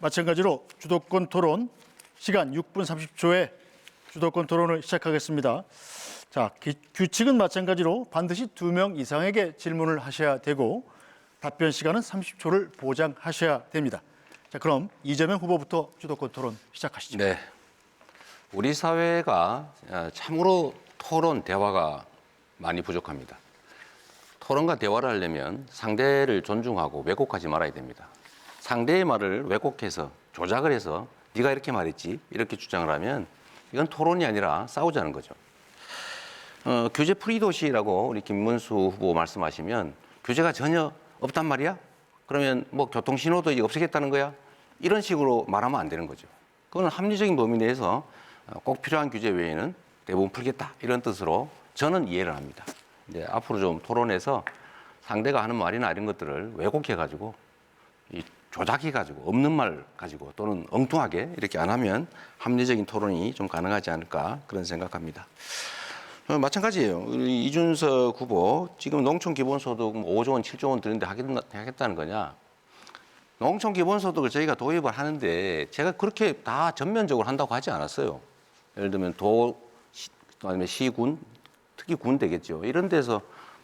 마찬가지로 주도권 토론 시간 6분 30초에 주도권 토론을 시작하겠습니다. 자, 규칙은 마찬가지로 반드시 2명 이상에게 질문을 하셔야 되고 답변 시간은 30초를 보장하셔야 됩니다. 자, 그럼 이재명 후보부터 주도권 토론 시작하시죠. 네, 우리 사회가 참으로 토론, 대화가 많이 부족합니다. 토론과 대화를 하려면 상대를 존중하고 왜곡하지 말아야 됩니다. 상대의 말을 왜곡해서 조작을 해서 네가 이렇게 말했지 이렇게 주장을 하면 이건 토론이 아니라 싸우자는 거죠. 규제 프리 도시라고 우리 김문수 후보 말씀하시면 규제가 전혀 없단 말이야? 그러면 뭐 교통신호도 이제 없애겠다는 거야? 이런 식으로 말하면 안 되는 거죠. 그건 합리적인 범위 내에서 꼭 필요한 규제 외에는 대부분 풀겠다 이런 뜻으로 저는 이해를 합니다. 이제 앞으로 좀 토론해서 상대가 하는 말이나 이런 것들을 왜곡해가지고 조작해가지고 없는 말 가지고 또는 엉뚱하게 이렇게 안 하면 합리적인 토론이 좀 가능하지 않을까 그런 생각합니다. 마찬가지예요. 우리 이준석 후보 지금 농촌 기본소득 5조 원, 7조 원 드는데 하겠다는 거냐? 농촌 기본소득을 저희가 도입을 하는데 제가 그렇게 다 전면적으로 한다고 하지 않았어요. 예를 들면 도, 아니면 시군, 특히 군 되겠죠. 이런 데서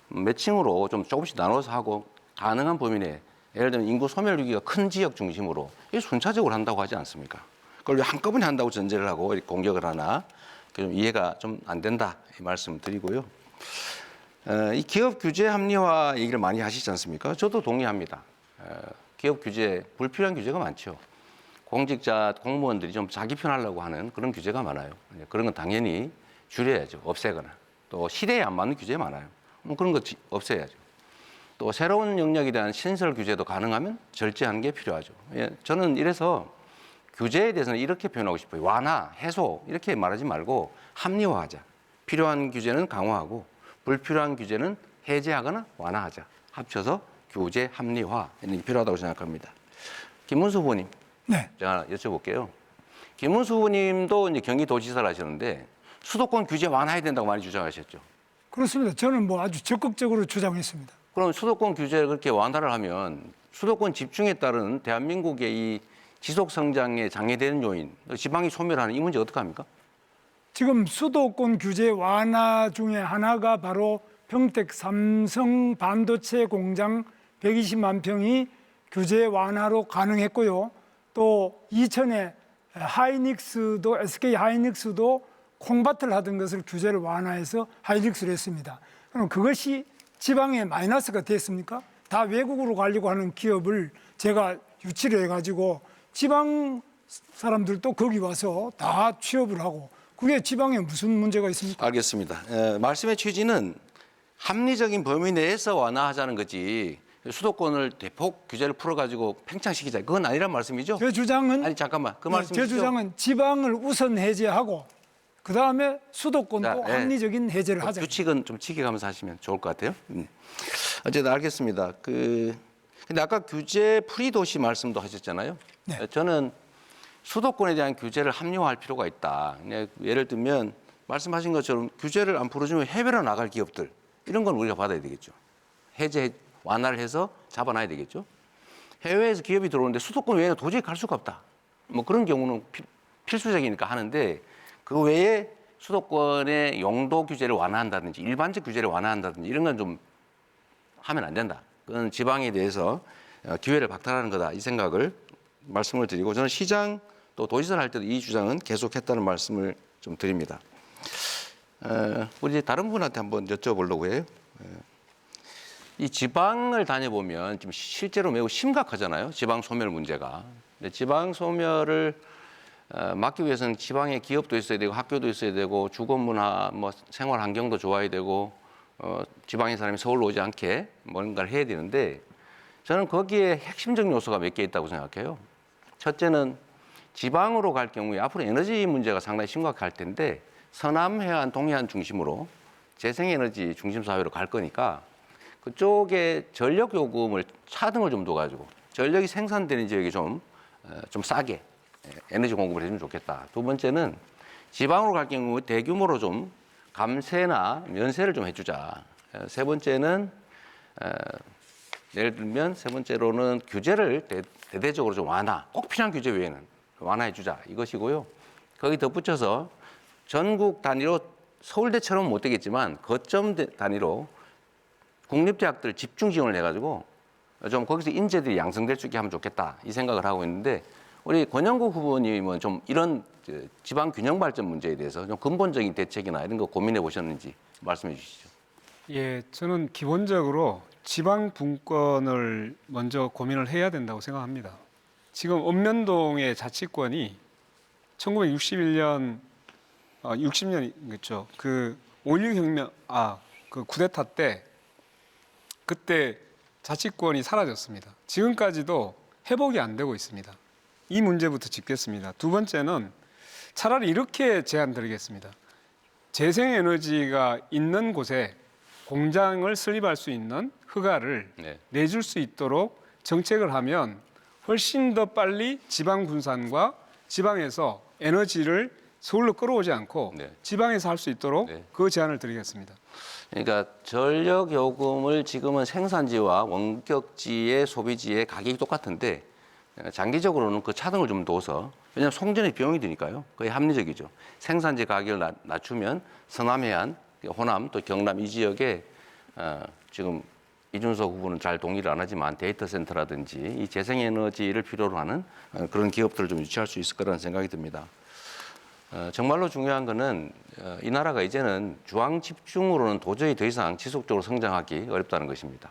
매칭으로 좀 조금씩 나눠서 하고 가능한 범위 내 예를 들면 인구 소멸 위기가 큰 지역 중심으로 순차적으로 한다고 하지 않습니까? 그걸 한꺼번에 한다고 전제를 하고 이렇게 공격을 하나 좀 이해가 좀 안 된다 이 말씀 드리고요. 이 기업 규제 합리화 얘기를 많이 하시지 않습니까? 저도 동의합니다. 기업 규제, 불필요한 규제가 많죠. 공직자, 공무원들이 좀 자기 편하려고 하는 그런 규제가 많아요. 그런 건 당연히 줄여야죠. 없애거나. 또 시대에 안 맞는 규제 많아요. 그런 거 없애야죠. 또 새로운 영역에 대한 신설 규제도 가능하면 절제하는 게 필요하죠. 저는 이래서 규제에 대해서는 이렇게 표현하고 싶어요. 완화, 해소 이렇게 말하지 말고 합리화하자. 필요한 규제는 강화하고 불필요한 규제는 해제하거나 완화하자. 합쳐서 규제 합리화 이런 게 필요하다고 생각합니다. 김문수 후보님, 네. 제가 여쭤볼게요. 김문수 후보님도 이제 경기도지사를 하셨는데 수도권 규제 완화해야 된다고 많이 주장하셨죠. 그렇습니다. 저는 뭐 아주 적극적으로 주장했습니다. 그럼 수도권 규제를 그렇게 완화를 하면 수도권 집중에 따른 대한민국의 이 지속 성장에 장애되는 요인, 지방이 소멸하는 이 문제 어떡합니까? 지금 수도권 규제 완화 중에 하나가 바로 평택 삼성 반도체 공장 120만 평이 규제 완화로 가능했고요. 또 이천에 하이닉스도 SK 하이닉스도 콩밭을 하던 것을 규제를 완화해서 하이닉스를 했습니다. 그럼 그것이 지방에 마이너스가 됐습니까? 다 외국으로 가려고 하는 기업을 제가 유치를 해가지고 지방 사람들도 거기 와서 다 취업을 하고 그게 지방에 무슨 문제가 있습니까? 알겠습니다. 말씀의 취지는 합리적인 범위 내에서 완화하자는 거지 수도권을 대폭 규제를 풀어가지고 팽창시키자 그건 아니란 말씀이죠? 제 주장은 아니 잠깐만 그 제 말씀이시죠? 주장은 지방을 우선 해제하고 그 다음에 수도권도 합리적인 해제를 하자. 규칙은 좀 지켜가면서 하시면 좋을 것 같아요. 어쨌든 알겠습니다. 근데 아까 규제 프리 도시 말씀도 하셨잖아요. 네. 저는 수도권에 대한 규제를 합리화할 필요가 있다. 예를 들면 말씀하신 것처럼 규제를 안 풀어주면 해외로 나갈 기업들 이런 건 우리가 받아야 되겠죠. 해제 완화를 해서 잡아놔야 되겠죠. 해외에서 기업이 들어오는데 수도권 외에는 도저히 갈 수가 없다. 뭐 그런 경우는 필수적이니까 하는데 그 외에 수도권의 용도 규제를 완화한다든지 일반적 규제를 완화한다든지 이런 건 좀 하면 안 된다. 그건 지방에 대해서 기회를 박탈하는 거다. 이 생각을 말씀을 드리고 저는 시장 또 도지사를 할 때도 이 주장은 계속했다는 말씀을 좀 드립니다. 우리 이제 다른 분한테 한번 여쭤보려고 해요. 이 지방을 다녀보면 지금 실제로 매우 심각하잖아요. 지방 소멸 문제가. 근데 지방 소멸을 막기 위해서는 지방에 기업도 있어야 되고 학교도 있어야 되고 주거 문화, 뭐 생활 환경도 좋아야 되고 지방의 사람이 서울로 오지 않게 뭔가를 해야 되는데 저는 거기에 핵심적 요소가 몇 개 있다고 생각해요. 첫째는 지방으로 갈 경우에 앞으로 에너지 문제가 상당히 심각할 텐데 서남 해안, 동해안 중심으로 재생에너지 중심 사회로 갈 거니까 그쪽에 전력 요금을 차등을 좀 둬가지고 전력이 생산되는 지역에 좀 싸게 에너지 공급을 해주면 좋겠다. 두 번째는 지방으로 갈 경우 대규모로 좀 감세나 면세를 좀 해주자. 세 번째는 예를 들면 세 번째로는 규제를 대대적으로 좀 완화, 꼭 필요한 규제 외에는 완화해 주자 이것이고요. 거기 덧붙여서 전국 단위로 서울대처럼 못 되겠지만 거점 단위로 국립대학들 집중 지원을 해가지고 좀 거기서 인재들이 양성될 수 있게 하면 좋겠다 이 생각을 하고 있는데 우리 권영국 후보님은 좀 이런 지방 균형 발전 문제에 대해서 좀 근본적인 대책이나 이런 거 고민해 보셨는지 말씀해 주시죠. 예, 저는 기본적으로 지방 분권을 먼저 고민을 해야 된다고 생각합니다. 지금 읍면동의 자치권이 1961년, 60년이겠죠. 그 5.16 혁명, 그 쿠데타 때 그때 자치권이 사라졌습니다. 지금까지도 회복이 안 되고 있습니다. 이 문제부터 짚겠습니다. 두 번째는 차라리 이렇게 제안 드리겠습니다. 재생에너지가 있는 곳에 공장을 설립할 수 있는 허가를 네. 내줄 수 있도록 정책을 하면 훨씬 더 빨리 지방 분산과 지방에서 에너지를 서울로 끌어오지 않고 네. 지방에서 할 수 있도록 네. 그 제안을 드리겠습니다. 그러니까 전력 요금을 지금은 생산지와 원격지의 소비지의 가격이 똑같은데 장기적으로는 그 차등을 좀 둬서 왜냐하면 송전의 비용이 드니까요. 거의 합리적이죠. 생산지 가격을 낮추면 서남 해안, 호남 또 경남 이 지역에 지금 이준석 후보는 잘 동의를 안 하지만 데이터 센터라든지 이 재생에너지를 필요로 하는 그런 기업들을 좀 유치할 수 있을 거라는 생각이 듭니다. 정말로 중요한 거는 이 나라가 이제는 중앙 집중으로는 도저히 더 이상 지속적으로 성장하기 어렵다는 것입니다.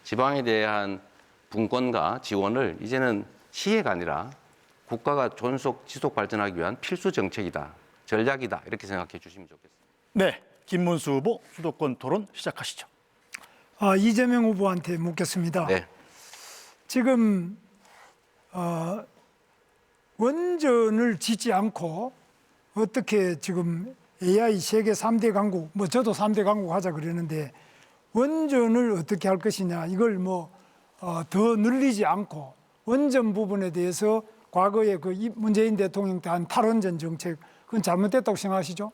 지방에 대한 분권과 지원을 이제는 시혜가 아니라 국가가 존속 지속 발전하기 위한 필수 정책이다, 전략이다 이렇게 생각해 주시면 좋겠습니다. 네, 김문수 후보 수도권 토론 시작하시죠. 이재명 후보한테 묻겠습니다. 네. 지금 원전을 짓지 않고 어떻게 지금 AI 세계 3대 강국, 뭐 저도 3대 강국 하자 그러는데 원전을 어떻게 할 것이냐 이걸 더 늘리지 않고 원전 부분에 대해서 과거에 그 문재인 대통령 때 한 탈원전 정책 그건 잘못됐다고 생각하시죠?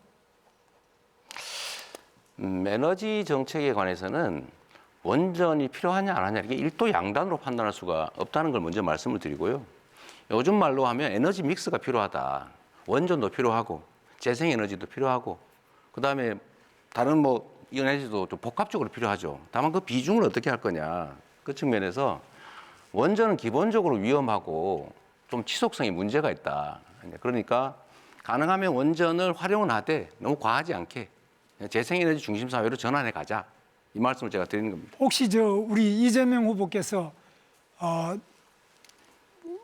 에너지 정책에 관해서는 원전이 필요하냐 안 하냐 이게 일도 양단으로 판단할 수가 없다는 걸 먼저 말씀을 드리고요. 요즘 말로 하면 에너지 믹스가 필요하다. 원전도 필요하고 재생에너지도 필요하고 그다음에 다른 에너지도 좀 복합적으로 필요하죠. 다만 그 비중을 어떻게 할 거냐 그 측면에서 원전은 기본적으로 위험하고 좀 지속성에 문제가 있다. 그러니까 가능하면 원전을 활용은 하되 너무 과하지 않게 재생에너지 중심 사회로 전환해 가자. 이 말씀을 제가 드리는 겁니다. 혹시 우리 이재명 후보께서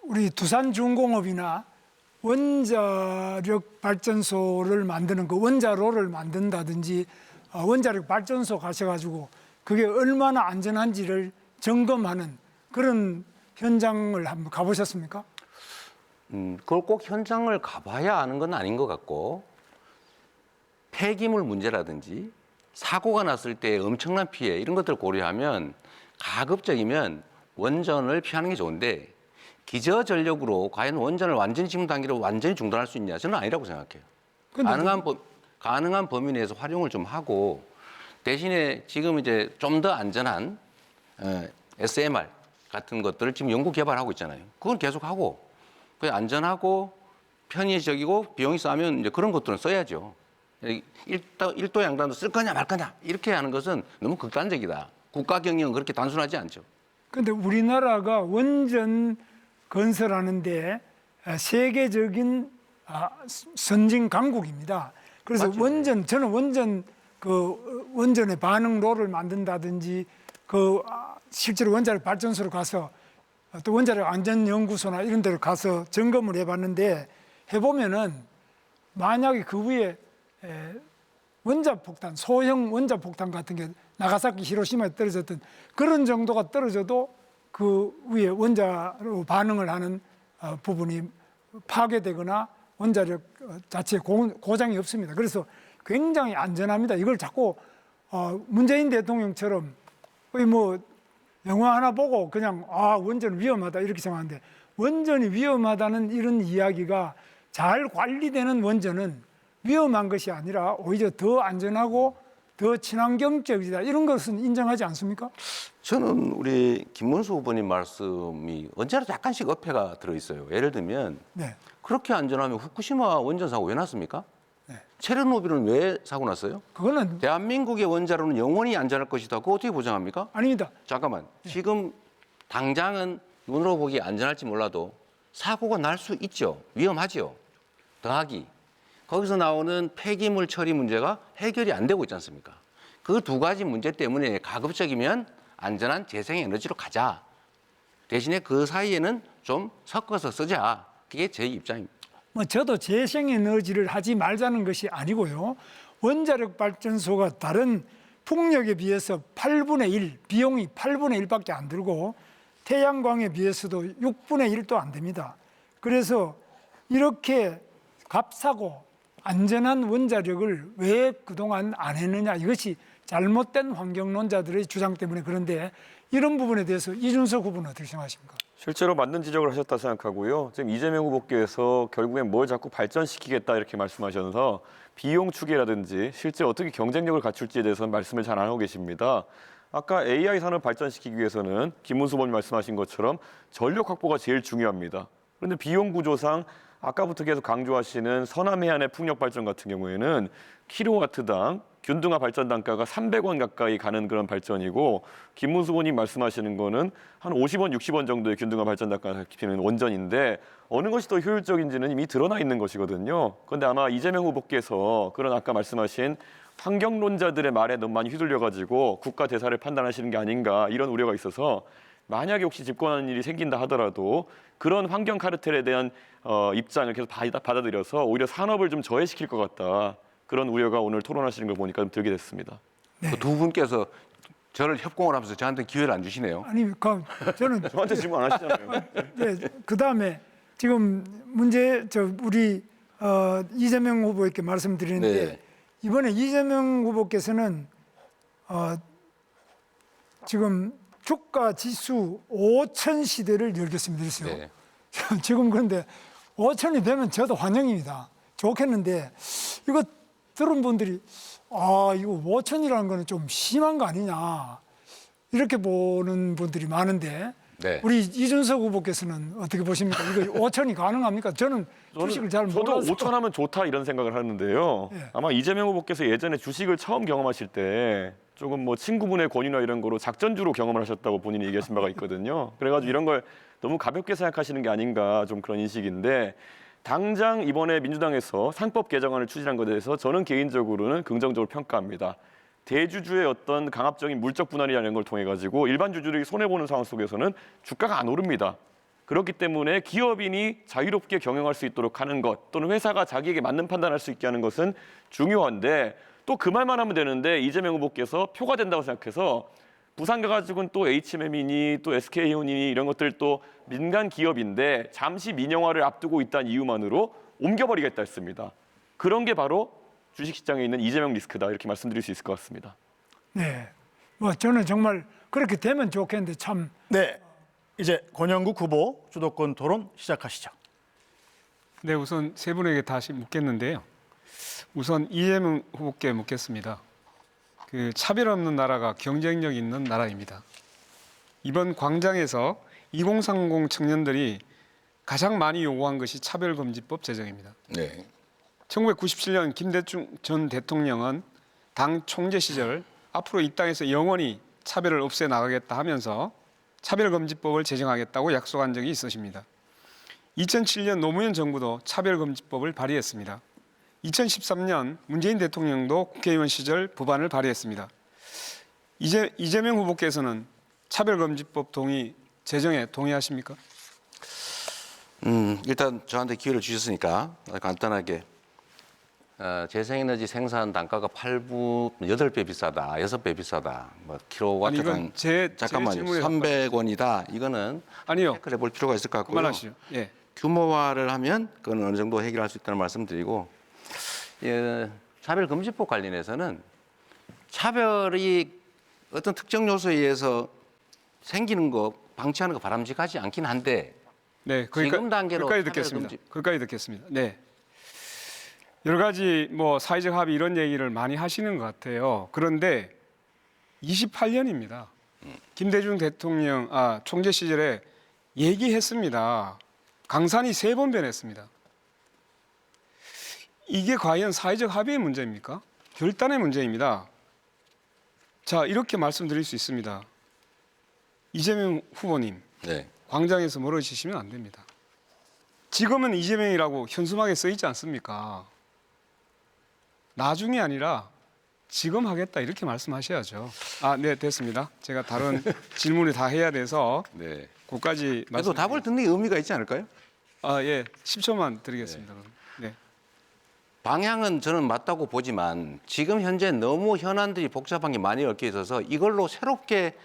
우리 두산중공업이나 원자력 발전소를 만드는 그 원자로를 만든다든지 원자력 발전소 가셔가지고 그게 얼마나 안전한지를 점검하는 그런 현장을 한번 가보셨습니까? 그걸 꼭 현장을 가봐야 아는 건 아닌 것 같고 폐기물 문제라든지 사고가 났을 때 엄청난 피해 이런 것들을 고려하면 가급적이면 원전을 피하는 게 좋은데 기저전력으로 과연 원전을 완전히 지금 단계로 완전히 중단할 수 있냐? 저는 아니라고 생각해요. 가능한 범위 내에서 활용을 좀 하고 대신에 지금 이제 좀 더 안전한 SMR 같은 것들을 지금 연구 개발하고 있잖아요. 그건 계속 하고 그 안전하고 편의적이고 비용이 싸면 이제 그런 것들은 써야죠. 일도 양단도 쓸 거냐 말 거냐 이렇게 하는 것은 너무 극단적이다. 국가 경영은 그렇게 단순하지 않죠. 그런데 우리나라가 원전 건설하는데 세계적인 선진 강국입니다. 그래서 맞죠. 저는 원전의 반응로를 만든다든지 실제로 원자력 발전소로 가서 또 원자력 안전연구소나 이런 데로 가서 점검을 해봤는데 해보면은 만약에 그 위에 원자폭탄, 소형 원자폭탄 같은 게 나가사키, 히로시마에 떨어졌던 그런 정도가 떨어져도 그 위에 원자로 반응을 하는 부분이 파괴되거나 원자력 자체에 고장이 없습니다. 그래서 굉장히 안전합니다. 이걸 자꾸 문재인 대통령처럼 거의 영화 하나 보고 그냥 원전 위험하다 이렇게 생각하는데 원전이 위험하다는 이런 이야기가 잘 관리되는 원전은 위험한 것이 아니라 오히려 더 안전하고 더 친환경적이다 이런 것은 인정하지 않습니까? 저는 우리 김문수 후보님 말씀이 언제나 약간씩 어폐가 들어있어요. 예를 들면 네. 그렇게 안전하면 후쿠시마 원전 사고 왜 났습니까? 네. 체르노빌은 왜 사고 났어요? 그거는 대한민국의 원자로는 영원히 안전할 것이다. 그거 어떻게 보장합니까? 아닙니다. 잠깐만. 지금 당장은 눈으로 보기 안전할지 몰라도 사고가 날 수 있죠. 위험하죠. 더하기. 거기서 나오는 폐기물 처리 문제가 해결이 안 되고 있지 않습니까? 그 두 가지 문제 때문에 가급적이면 안전한 재생에너지로 가자. 대신에 그 사이에는 좀 섞어서 쓰자. 그게 제 입장입니다. 뭐 저도 재생에너지를 하지 말자는 것이 아니고요. 원자력 발전소가 다른 풍력에 비해서 8분의 1, 비용이 8분의 1밖에 안 들고 태양광에 비해서도 6분의 1도 안 됩니다. 그래서 이렇게 값싸고 안전한 원자력을 왜 그동안 안 했느냐, 이것이 잘못된 환경론자들의 주장 때문에. 그런데 이런 부분에 대해서 이준석 후보는 어떻게 생각하십니까? 실제로 맞는 지적을 하셨다 생각하고요. 지금 이재명 후보께서 결국엔 뭘 자꾸 발전시키겠다 이렇게 말씀하셔서 비용 추계라든지 실제 어떻게 경쟁력을 갖출지에 대해서는 말씀을 잘 안 하고 계십니다. 아까 AI 산업 발전시키기 위해서는 김문수 의원님 말씀하신 것처럼 전력 확보가 제일 중요합니다. 그런데 비용 구조상 아까부터 계속 강조하시는 서남 해안의 풍력 발전 같은 경우에는 킬로와트당 균등화 발전 단가가 300원 가까이 가는 그런 발전이고, 김문수 의원님 말씀하시는 거는 한 50원, 60원 정도의 균등화 발전 단가가 잡히는 원전인데 어느 것이 더 효율적인지는 이미 드러나 있는 것이거든요. 그런데 아마 이재명 후보께서 그런 아까 말씀하신 환경론자들의 말에 너무 많이 휘둘려가지고 국가 대사를 판단하시는 게 아닌가 이런 우려가 있어서, 만약에 혹시 집권하는 일이 생긴다 하더라도 그런 환경 카르텔에 대한 입장을 계속 받아들여서 오히려 산업을 좀 저해시킬 것 같다. 그런 우려가 오늘 토론하시는 걸 보니까 좀 들게 됐습니다. 그두 분께서 저를 협공을 하면서 저한테 기회를 안 주시네요. 아니, 저는 저한테 질문 안 하시잖아요. 네, 그다음에 지금 우리 이재명 후보에게 말씀드리는데, 네. 이번에 이재명 후보께서는 지금 주가 지수 5천 시대를 열겠습니다. 그랬어요. 네. 지금 그런데 5천이 되면 저도 환영입니다. 좋겠는데 이거 들은 분들이 이거 5천이라는 거는 좀 심한 거 아니냐 이렇게 보는 분들이 많은데, 네. 우리 이준석 후보께서는 어떻게 보십니까? 이거 5천이 가능합니까? 저는 주식을 잘 저도 몰라서. 5천 하면 좋다 이런 생각을 하는데요. 예. 아마 이재명 후보께서 예전에 주식을 처음 경험하실 때 조금 뭐 친구분의 권유나 이런 거로 작전주로 경험을 하셨다고 본인이 얘기하신 바가 있거든요. 그래가지고 이런 걸 너무 가볍게 생각하시는 게 아닌가 좀 그런 인식인데, 당장 이번에 민주당에서 상법 개정안을 추진한 것에 대해서 저는 개인적으로는 긍정적으로 평가합니다. 대주주의 어떤 강압적인 물적 분할이라는 걸 통해 가지고 일반 주주들이 손해 보는 상황 속에서는 주가가 안 오릅니다. 그렇기 때문에 기업인이 자유롭게 경영할 수 있도록 하는 것, 또는 회사가 자기에게 맞는 판단할 수 있게 하는 것은 중요한데, 또 그 말만 하면 되는데 이재명 후보께서 표가 된다고 생각해서 부산 가가지고는 또 HMM이니 또 SK해운이니 이런 것들 또 민간 기업인데 잠시 민영화를 앞두고 있다는 이유만으로 옮겨버리겠다 했습니다. 그런 게 바로 주식시장에 있는 이재명 리스크다 이렇게 말씀드릴 수 있을 것 같습니다. 네, 뭐 저는 정말 그렇게 되면 좋겠는데 참. 네, 이제 권영국 후보 주도권 토론 시작하시죠. 네, 우선 세 분에게 다시 묻겠는데요. 우선 이재명 후보께 묻겠습니다. 그 차별 없는 나라가 경쟁력 있는 나라입니다. 이번 광장에서 2030 청년들이 가장 많이 요구한 것이 차별금지법 제정입니다. 네. 1997년 김대중 전 대통령은 당 총재 시절 앞으로 이 땅에서 영원히 차별을 없애 나가겠다 하면서 차별금지법을 제정하겠다고 약속한 적이 있으십니다. 2007년 노무현 정부도 차별금지법을 발의했습니다. 2013년 문재인 대통령도 국회의원 시절 법안을 발의했습니다. 이재명 후보께서는 차별금지법 제정에 동의하십니까? 일단 저한테 기회를 주셨으니까 간단하게 재생에너지 생산 단가가 8배 비싸다, 6배 비싸다, 뭐 킬로와트당 이건 제 잠깐만요, 질문에 300원이다. 이거는 아니요. 체크를 해볼 필요가 있을 것 같고요. 그만하시죠. 예. 규모화를 하면 그건 어느 정도 해결할 수 있다는 말씀드리고, 차별금지법 관련해서는 차별이 어떤 특정 요소에 의해서 생기는 거 방치하는 거 바람직하지 않긴 한데, 네, 지금 단계로 거기까지 듣겠습니다. 네. 여러 가지 뭐 사회적 합의 이런 얘기를 많이 하시는 것 같아요. 그런데 28년입니다. 김대중 대통령 총재 시절에 얘기했습니다. 강산이 3번 변했습니다. 이게 과연 사회적 합의의 문제입니까? 결단의 문제입니다. 자, 이렇게 말씀드릴 수 있습니다. 이재명 후보님, 네. 광장에서 멀어지시면 안 됩니다. 지금은 이재명이라고 현수막에 써 있지 않습니까? 나중이 아니라 지금 하겠다 이렇게 말씀하셔야죠. 네, 됐습니다. 제가 다른 질문을 다 해야 돼서 네. 그까지 그래도 답을 듣는 게 의미가 있지 않을까요? 예, 10초만 드리겠습니다. 그럼. 네. 방향은 저는 맞다고 보지만 지금 현재 너무 현안들이 복잡한 게 많이 얽혀 있어서 이걸로 새롭게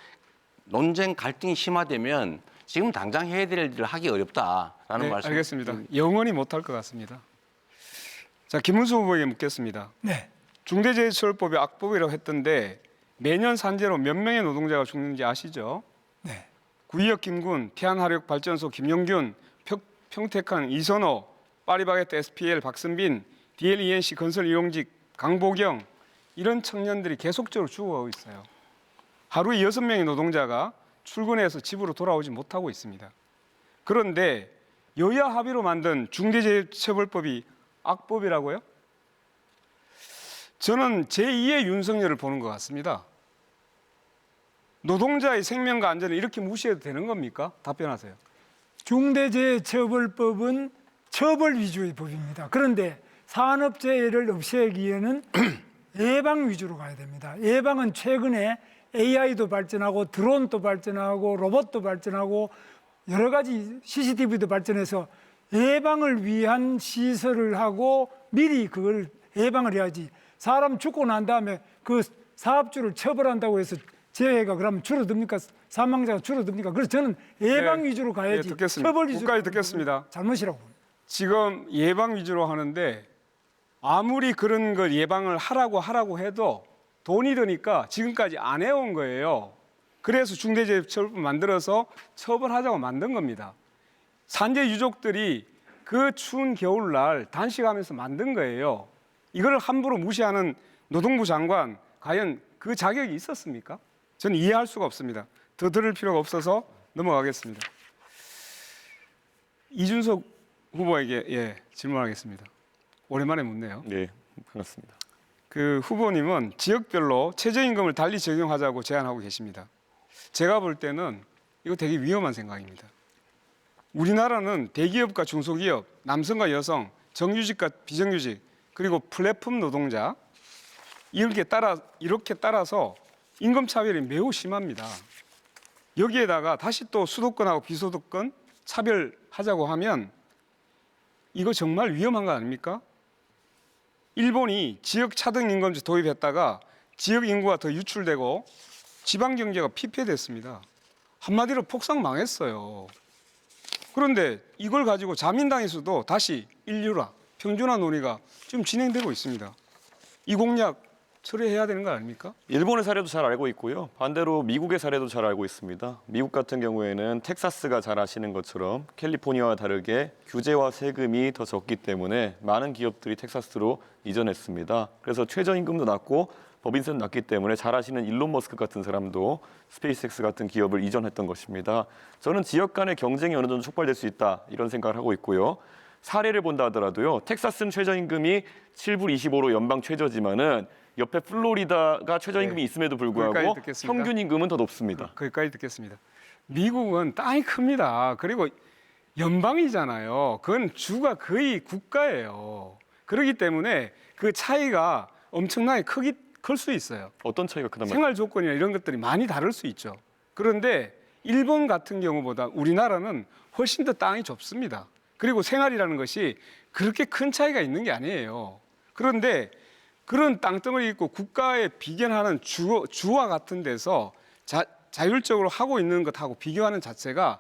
논쟁 갈등이 심화되면 지금 당장 해야 될 일을 하기 어렵다라는 네, 말씀. 알겠습니다. 영원히 못할 것 같습니다. 자, 김문수 후보에게 묻겠습니다. 네. 중대재해처벌법이 악법이라고 했던데 매년 산재로 몇 명의 노동자가 죽는지 아시죠? 네. 구의역 김군, 태안화력발전소 김용균, 평택항 이선호, 파리바게뜨 SPL 박선빈, DLENC 건설 이용직 강보경 이런 청년들이 계속적으로 죽어가고 있어요. 하루에 6명의 노동자가 출근해서 집으로 돌아오지 못하고 있습니다. 그런데 여야 합의로 만든 중대재해처벌법이 악법이라고요? 저는 제2의 윤석열을 보는 것 같습니다. 노동자의 생명과 안전을 이렇게 무시해도 되는 겁니까? 답변하세요. 중대재해처벌법은 처벌 위주의 법입니다. 그런데 산업재해를 없애기에는 예방 위주로 가야 됩니다. 예방은 최근에 AI도 발전하고 드론도 발전하고 로봇도 발전하고 여러 가지 CCTV도 발전해서 예방을 위한 시설을 하고 미리 그걸 예방을 해야지. 사람 죽고 난 다음에 그 사업주를 처벌한다고 해서 재해가 그러면 줄어듭니까? 사망자가 줄어듭니까? 그래서 저는 예방 네, 위주로 가야지. 듣겠습니다. 처벌 위주로 끝까지 가는 듣겠습니다. 건 잘못이라고 봅니다. 지금 예방 위주로 하는데 아무리 그런 걸 예방을 하라고 해도 돈이 드니까 지금까지 안 해온 거예요. 그래서 중대재해처벌법 만들어서 처벌하자고 만든 겁니다. 산재 유족들이 그 추운 겨울날 단식하면서 만든 거예요. 이걸 함부로 무시하는 노동부 장관 과연 그 자격이 있었습니까? 저는 이해할 수가 없습니다. 더 들을 필요가 없어서 넘어가겠습니다. 이준석 후보에게 질문하겠습니다. 오랜만에 묻네요. 네, 반갑습니다. 그 후보님은 지역별로 최저임금을 달리 적용하자고 제안하고 계십니다. 제가 볼 때는 이거 되게 위험한 생각입니다. 우리나라는 대기업과 중소기업, 남성과 여성, 정규직과 비정규직, 그리고 플랫폼 노동자 이렇게 따라서 임금 차별이 매우 심합니다. 여기에다가 다시 또 수도권하고 비수도권 차별하자고 하면 이거 정말 위험한 거 아닙니까? 일본이 지역 차등 임금제 도입했다가 지역 인구가 더 유출되고 지방 경제가 피폐됐습니다. 한마디로 폭삭 망했어요. 그런데 이걸 가지고 자민당에서도 다시 인류화, 평준화 논의가 지금 진행되고 있습니다. 이 공약 철회해야 되는 거 아닙니까? 일본의 사례도 잘 알고 있고요. 반대로 미국의 사례도 잘 알고 있습니다. 미국 같은 경우에는 텍사스가 잘 아시는 것처럼 캘리포니아와 다르게 규제와 세금이 더 적기 때문에 많은 기업들이 텍사스로 이전했습니다. 그래서 최저임금도 낮고 법인세도 낮기 때문에 잘 아시는 일론 머스크 같은 사람도 스페이스X 같은 기업을 이전했던 것입니다. 저는 지역 간의 경쟁이 어느 정도 촉발될 수 있다 이런 생각을 하고 있고요. 사례를 본다 하더라도요. 텍사스는 최저임금이 7불 25로 연방 최저지만은 옆에 플로리다가 최저임금이 있음에도 불구하고 거기까지 듣겠습니다. 평균 임금은 더 높습니다. 거기까지 듣겠습니다. 미국은 땅이 큽니다. 그리고 연방이잖아요. 그건 주가 거의 국가예요. 그렇기 때문에 그 차이가 엄청나게 클 수 있어요. 어떤 차이가 크단 말이에요? 생활 조건이나 이런 것들이 많이 다를 수 있죠. 그런데 일본 같은 경우보다 우리나라는 훨씬 더 땅이 좁습니다. 그리고 생활이라는 것이 그렇게 큰 차이가 있는 게 아니에요. 그런데 그런 땅덩어리 있고 국가에 비견하는 주와 같은 데서 자율적으로 하고 있는 것하고 비교하는 자체가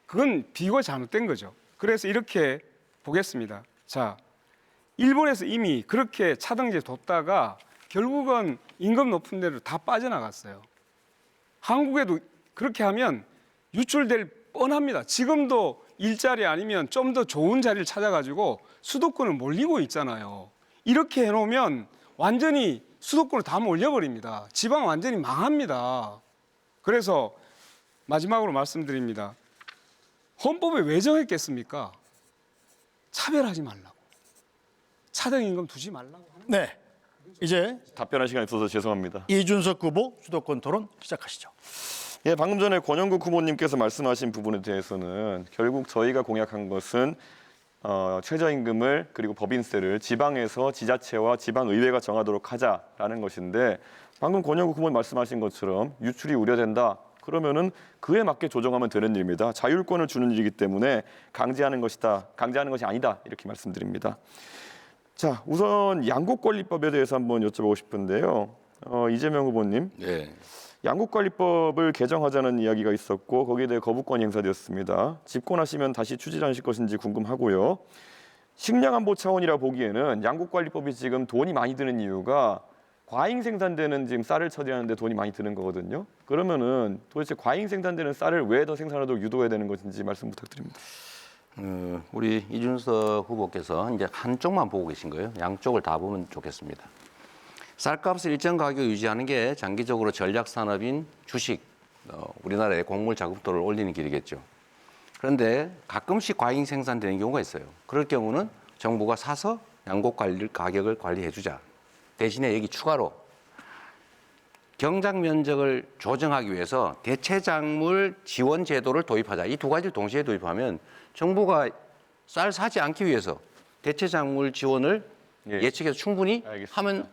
그건 비교가 잘못된 거죠. 그래서 이렇게 보겠습니다. 자, 일본에서 이미 그렇게 차등제 뒀다가 결국은 임금 높은 데로 다 빠져나갔어요. 한국에도 그렇게 하면 유출될 뻔합니다. 지금도 일자리 아니면 좀 더 좋은 자리를 찾아가지고 수도권을 몰리고 있잖아요. 이렇게 해놓으면 완전히 수도권을 다 몰려버립니다. 지방 완전히 망합니다. 그래서 마지막으로 말씀드립니다. 헌법에 왜 정했겠습니까? 차별하지 말라고. 차등임금 두지 말라고 하는 네, 이제 답변할 시간이 없어서 죄송합니다. 이준석 후보 주도권 토론 시작하시죠. 예, 방금 전에 권영국 후보님께서 말씀하신 부분에 대해서는 결국 저희가 공약한 것은 최저임금을 그리고 법인세를 지방에서 지자체와 지방의회가 정하도록 하자라는 것인데 방금 권영국 후보님 말씀하신 것처럼 유출이 우려된다. 그러면은 그에 맞게 조정하면 되는 일입니다. 자율권을 주는 일이기 때문에 강제하는 것이 아니다 이렇게 말씀드립니다. 자, 우선 양국관리법에 대해서 한번 여쭤보고 싶은데요. 이재명 후보님, 네. 양국관리법을 개정하자는 이야기가 있었고 거기에 대해 거부권이 행사되었습니다. 집권하시면 다시 추진하실 것인지 궁금하고요. 식량안보 차원이라 보기에는 양국관리법이 지금 돈이 많이 드는 이유가 과잉 생산되는 지금 쌀을 처리하는데 돈이 많이 드는 거거든요. 그러면은 도대체 과잉 생산되는 쌀을 왜 더 생산하도록 유도해야 되는 것인지 말씀 부탁드립니다. 우리 이준석 후보께서 이제 한쪽만 보고 계신 거예요. 양쪽을 다 보면 좋겠습니다. 쌀값을 일정 가격 유지하는 게 장기적으로 전략 산업인 주식, 우리나라의 곡물 자급도를 올리는 길이겠죠. 그런데 가끔씩 과잉 생산되는 경우가 있어요. 그럴 경우는 정부가 사서 양곡 가격을 관리해 주자. 대신에 여기 추가로 경작 면적을 조정하기 위해서 대체작물 지원 제도를 도입하자. 이 두 가지를 동시에 도입하면 정부가 쌀 사지 않기 위해서 대체작물 지원을 예측해서 충분히 알겠습니다. 하면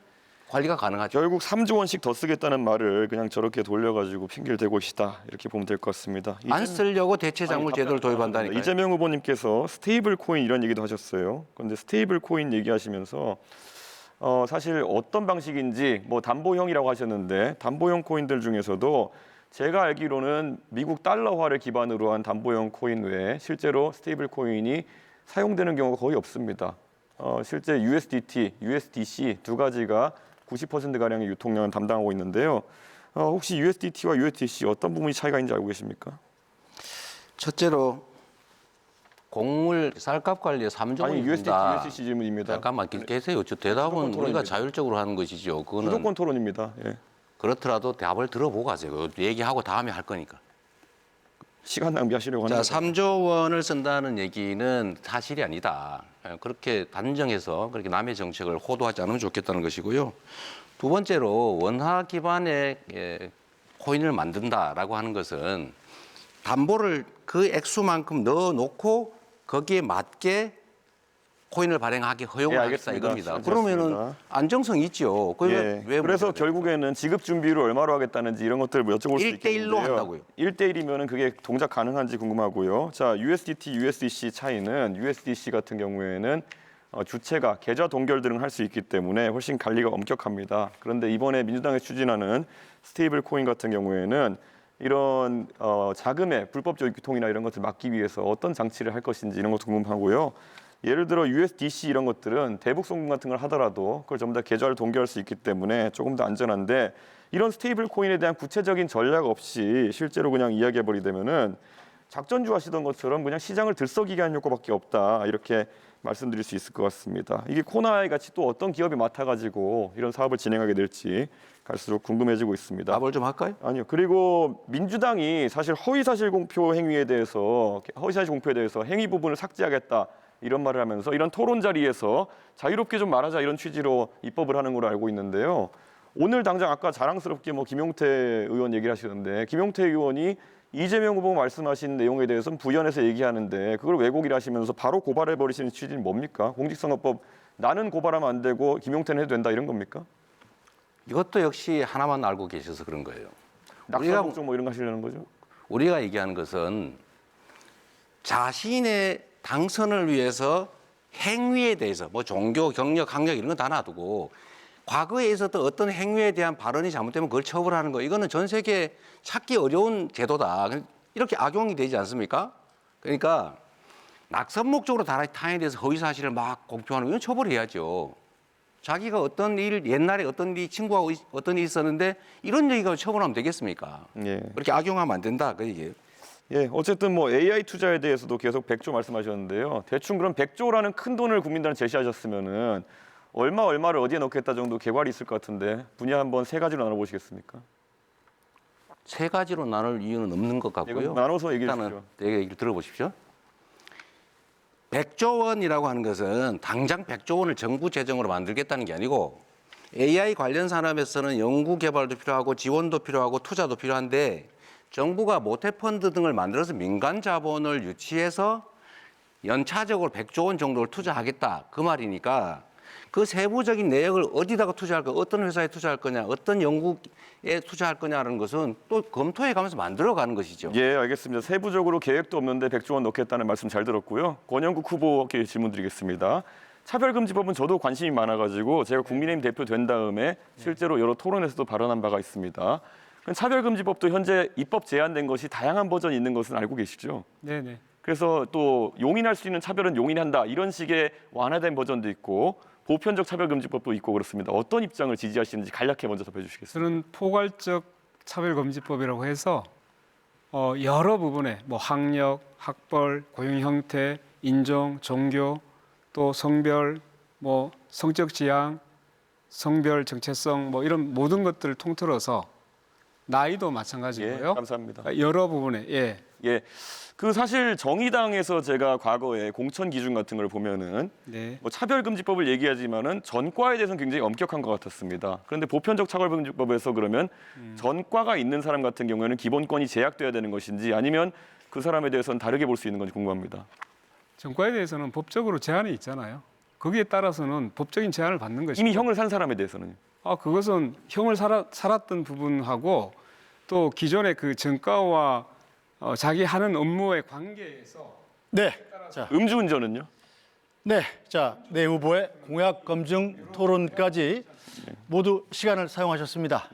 관리가 가능하죠. 결국 3조 원씩 더 쓰겠다는 말을 그냥 저렇게 돌려가지고 핑계를 대고 계시다 이렇게 보면 될 것 같습니다. 안 쓰려고 대체작물 제도를 도입한다니까요. 이재명 후보님께서 스테이블 코인 이런 얘기도 하셨어요. 그런데 스테이블 코인 얘기하시면서 사실 어떤 방식인지 뭐 담보형이라고 하셨는데 담보형 코인들 중에서도 제가 알기로는 미국 달러화를 기반으로 한 담보형 코인 외에 실제로 스테이블 코인이 사용되는 경우가 거의 없습니다. 실제 USDT, USDC 두 가지가 90%가량의 유통량을 담당하고 있는데요. 혹시 USDT와 USDC 어떤 부분이 차이가 있는지 알고 계십니까? 첫째로 곡물 쌀값 관리에 3조 원이 아니, USDT, 든다. USDC 질문입니다. 잠깐만 계세요. 저 대답은 주도권 우리가 토론입니다. 자율적으로 하는 것이죠. 그거는 주도권 토론입니다. 예. 그렇더라도 답을 들어보고 가세요. 그거 얘기하고 다음에 할 거니까. 시간 낭비하시려고 하는 자, 거죠. 3조 원을 쓴다는 얘기는 사실이 아니다. 그렇게 단정해서 그렇게 남의 정책을 호도하지 않으면 좋겠다는 것이고요. 두 번째로 원화 기반의 코인을 만든다라고 하는 것은 담보를 그 액수만큼 넣어놓고 거기에 맞게 코인을 발행하기 허용을 하겠다 알겠습니다. 이겁니다. 잘 그러면은 들었습니다. 안정성이 있죠. 그게 예. 왜 그래서 문제가 돼요? 결국에는 지급 준비를 얼마로 하겠다는지 이런 것들을 여쭤볼 수 1대1로 있겠는데요. 한다고요. 1대1이면은 그게 동작 가능한지 궁금하고요. 자, USDT, USDC 차이는 USDC 같은 경우에는 주체가 계좌 동결 등을 할 수 있기 때문에 훨씬 관리가 엄격합니다. 그런데 이번에 민주당이 추진하는 스테이블 코인 같은 경우에는 이런 자금의 불법적 유통이나 이런 것을 막기 위해서 어떤 장치를 할 것인지 이런 것도 궁금하고요. 예를 들어 USDC 이런 것들은 대북 송금 같은 걸 하더라도 그걸 전부 다 계좌를 동결할 수 있기 때문에 조금 더 안전한데 이런 스테이블 코인에 대한 구체적인 전략 없이 실제로 그냥 이야기해 버리되면은 작전주 하시던 것처럼 그냥 시장을 들썩이게 하는 효과밖에 없다 이렇게 말씀드릴 수 있을 것 같습니다. 이게 코나이 같이 또 어떤 기업이 맡아가지고 이런 사업을 진행하게 될지 갈수록 궁금해지고 있습니다. 답을 좀 할까요? 아니요. 그리고 민주당이 사실 허위사실 공표 행위에 대해서 허위사실 공표에 대해서 행위 부분을 삭제하겠다 이런 말을 하면서 이런 토론 자리에서 자유롭게 좀 말하자 이런 취지로 입법을 하는 걸로 알고 있는데요. 오늘 당장 아까 자랑스럽게 뭐 김용태 의원 얘기를 하시는데 김용태 의원이 이재명 후보 말씀하신 내용에 대해서는 부연해서 얘기하는데 그걸 왜곡이라 하시면서 바로 고발해 버리시는 취지는 뭡니까? 공직선거법 나는 고발하면 안 되고 김용태는 해도 된다 이런 겁니까? 이것도 역시 하나만 알고 계셔서 그런 거예요. 낙사 목적 뭐 이런 거 하시려는 거죠? 우리가 얘기하는 것은 자신의 당선을 위해서 행위에 대해서 뭐 종교, 경력, 학력 이런 건 다 놔두고 과거에 있었던 어떤 행위에 대한 발언이 잘못되면 그걸 처벌하는 거 이거는 전 세계 찾기 어려운 제도다. 이렇게 악용이 되지 않습니까? 그러니까 낙선 목적으로 타인에 대해서 허위 사실을 막 공표하는 건 처벌해야죠. 자기가 어떤 일 옛날에 어떤 일 친구하고 어떤 일이 있었는데 이런 얘기가 처벌하면 되겠습니까? 예. 그렇게 악용하면 안 된다. 그 얘기예요. 예, 어쨌든 뭐 AI 투자에 대해서도 계속 100조 말씀하셨는데요. 대충 그럼 100조라는 큰 돈을 국민들한테 제시하셨으면은 얼마를 어디에 넣겠다 정도 개괄이 있을 것 같은데 분야 한번 세 가지로 나눠보시겠습니까? 세 가지로 나눌 이유는 없는 것 같고요. 이거 나눠서 얘기해 일단은 주시죠. 내 얘기를 들어보십시오. 100조 원이라고 하는 것은 당장 100조 원을 정부 재정으로 만들겠다는 게 아니고 AI 관련 산업에서는 연구 개발도 필요하고 지원도 필요하고 투자도 필요한데 정부가 모태펀드 등을 만들어서 민간 자본을 유치해서 연차적으로 100조 원 정도를 투자하겠다 그 말이니까 그 세부적인 내역을 어디다가 투자할 거, 어떤 회사에 투자할 거냐, 어떤 연구에 투자할 거냐라는 것은 또 검토해 가면서 만들어가는 것이죠. 예, 알겠습니다. 세부적으로 계획도 없는데 100조 원 넣겠다는 말씀 잘 들었고요. 권영국 후보께 질문 드리겠습니다. 차별금지법은 저도 관심이 많아가지고 제가 국민의힘 대표 된 다음에 실제로 여러 토론에서도 발언한 바가 있습니다. 차별금지법도 현재 입법 제한된 것이 다양한 버전이 있는 것은 알고 계시죠? 네네. 그래서 또 용인할 수 있는 차별은 용인한다 이런 식의 완화된 버전도 있고 보편적 차별금지법도 있고 그렇습니다. 어떤 입장을 지지하시는지 간략히 먼저 짚어주시겠습니까? 저는 포괄적 차별금지법이라고 해서 여러 부분에 뭐 학력, 학벌, 고용 형태, 인종, 종교, 또 성별, 뭐 성적 지향, 성별 정체성 뭐 이런 모든 것들을 통틀어서 나이도 예, 마찬가지고요. 감사합니다. 여러 부분에 예. 예, 그 사실 정의당에서 제가 과거에 공천 기준 같은 걸 보면은 네. 뭐 차별금지법을 얘기하지만은 전과에 대해서는 굉장히 엄격한 것 같았습니다. 그런데 보편적 차별금지법에서 그러면 전과가 있는 사람 같은 경우에는 기본권이 제약돼야 되는 것인지 아니면 그 사람에 대해서는 다르게 볼 수 있는 건지 궁금합니다. 전과에 대해서는 법적으로 제한이 있잖아요. 거기에 따라서는 법적인 제한을 받는 것이고 이미 형을 산 사람에 대해서는 그것은 형을 살았던 부분하고 또 기존의 그 전과와 자기 하는 업무의 관계에서 네. 자, 음주운전은요? 네. 자, 네 후보의 공약 검증 토론까지 모두 시간을 사용하셨습니다.